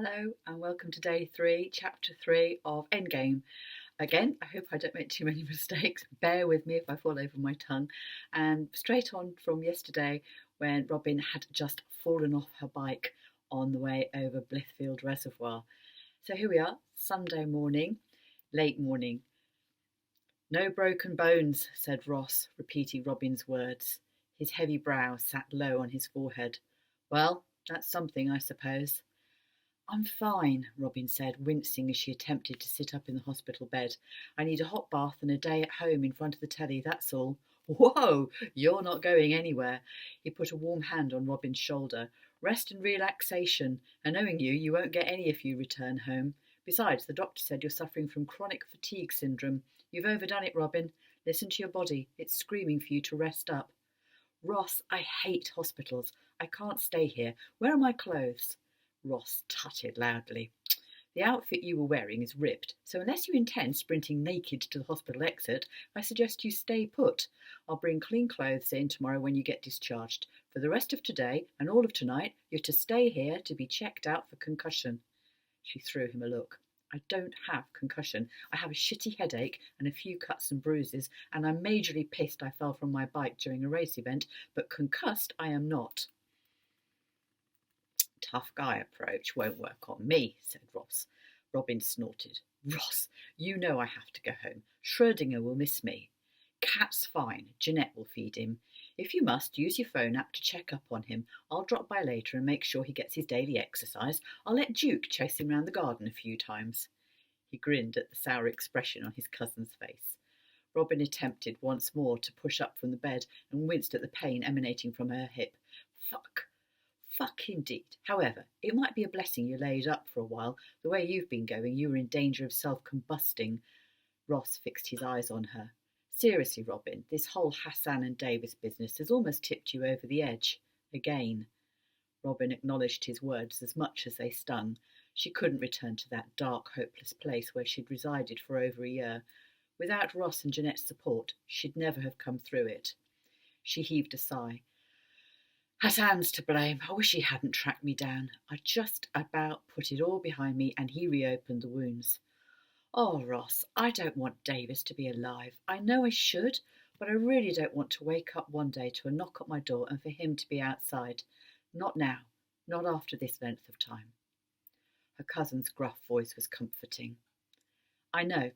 Hello and welcome to day 3, chapter 3 of Endgame. Again, I hope I don't make too many mistakes. Bear with me if I fall over my tongue. And straight on from yesterday when Robin had just fallen off her bike on the way over Blithfield Reservoir. So here we are, Sunday morning, late morning. No broken bones, said Ross, repeating Robin's words. His heavy brow sat low on his forehead. Well, that's something, I suppose. I'm fine, Robin said, wincing as she attempted to sit up in the hospital bed. I need a hot bath and a day at home in front of the telly, that's all. Whoa, you're not going anywhere. He put a warm hand on Robin's shoulder. Rest and relaxation, and knowing you, you won't get any if you return home. Besides, the doctor said you're suffering from chronic fatigue syndrome. You've overdone it, Robin. Listen to your body. It's screaming for you to rest up. Ross, I hate hospitals. I can't stay here. Where are my clothes? Ross tutted loudly. The outfit you were wearing is ripped, so unless you intend sprinting naked to the hospital exit, I suggest you stay put. I'll bring clean clothes in tomorrow when you get discharged. For the rest of today and all of tonight, you're to stay here to be checked out for concussion. She threw him a look. I don't have concussion. I have a shitty headache and a few cuts and bruises, and I'm majorly pissed I fell from my bike during a race event, but concussed I am not. Tough guy approach won't work on me, said Ross. Robin snorted. Ross, you know I have to go home. Schrödinger will miss me. Cat's fine. Jeanette will feed him. If you must, use your phone app to check up on him. I'll drop by later and make sure he gets his daily exercise. I'll let Duke chase him round the garden a few times. He grinned at the sour expression on his cousin's face. Robin attempted once more to push up from the bed and winced at the pain emanating from her hip. Fuck indeed. However, it might be a blessing you laid up for a while. The way you've been going, you were in danger of self-combusting. Ross fixed his eyes on her. Seriously, Robin, this whole Hassan and Davis business has almost tipped you over the edge. Again. Robin acknowledged his words as much as they stung. She couldn't return to that dark, hopeless place where she'd resided for over a year. Without Ross and Jeanette's support, she'd never have come through it. She heaved a sigh. Hassan's to blame. I wish he hadn't tracked me down. I just about put it all behind me and he reopened the wounds. Oh, Ross, I don't want Davis to be alive. I know I should, but I really don't want to wake up one day to a knock at my door and for him to be outside. Not now. Not after this length of time. Her cousin's gruff voice was comforting. I know.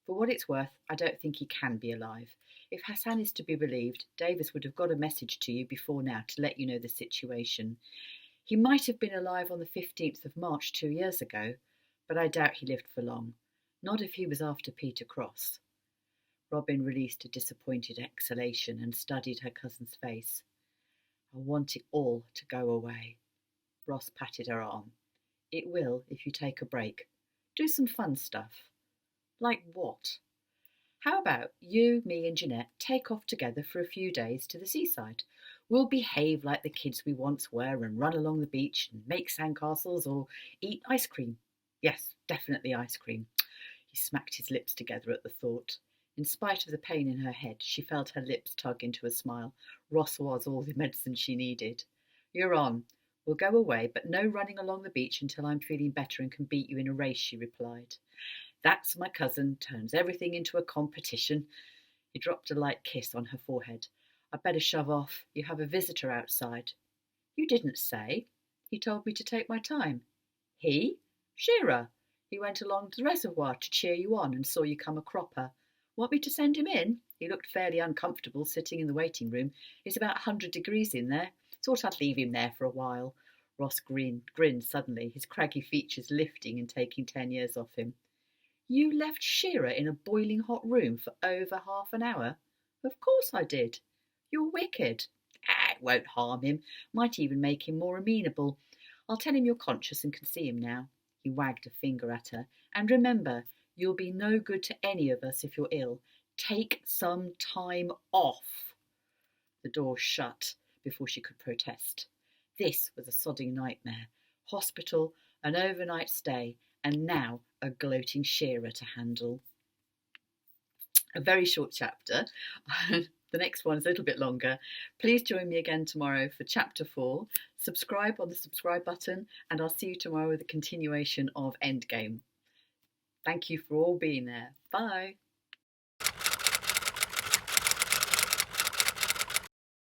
For what it's worth, I don't think he can be alive. If Hassan is to be believed, Davis would have got a message to you before now to let you know the situation. He might have been alive on the 15th of March 2 years ago, but I doubt he lived for long. Not if he was after Peter Cross. Robin released a disappointed exhalation and studied her cousin's face. I want it all to go away. Ross patted her arm. It will if you take a break. Do some fun stuff. Like what? How about you, me and Jeanette take off together for a few days to the seaside? We'll behave like the kids we once were and run along the beach and make sandcastles or eat ice cream. Yes, definitely ice cream. He smacked his lips together at the thought. In spite of the pain in her head, she felt her lips tug into a smile. Ross was all the medicine she needed. You're on. We'll go away, but no running along the beach until I'm feeling better and can beat you in a race, she replied. That's my cousin, turns everything into a competition. He dropped a light kiss on her forehead. I'd better shove off. You have a visitor outside. You didn't say. He told me to take my time. He? Shearer. He went along to the reservoir to cheer you on and saw you come a cropper. Want me to send him in? He looked fairly uncomfortable sitting in the waiting room. It's about 100 degrees in there. Thought I'd leave him there for a while. Ross grinned suddenly, his craggy features lifting and taking 10 years off him. You left Shearer in a boiling hot room for over half an hour? Of course I did. You're wicked. It won't harm him. Might even make him more amenable. I'll tell him you're conscious and can see him now. He wagged a finger at her. And remember, you'll be no good to any of us if you're ill. Take some time off. The door shut before she could protest. This was a sodding nightmare. Hospital, an overnight stay, and now a gloating Shearer to handle. A very short chapter. The next one is a little bit longer. Please join me again tomorrow for chapter 4. Subscribe on the subscribe button, and I'll see you tomorrow with a continuation of Endgame. Thank you for all being there. Bye.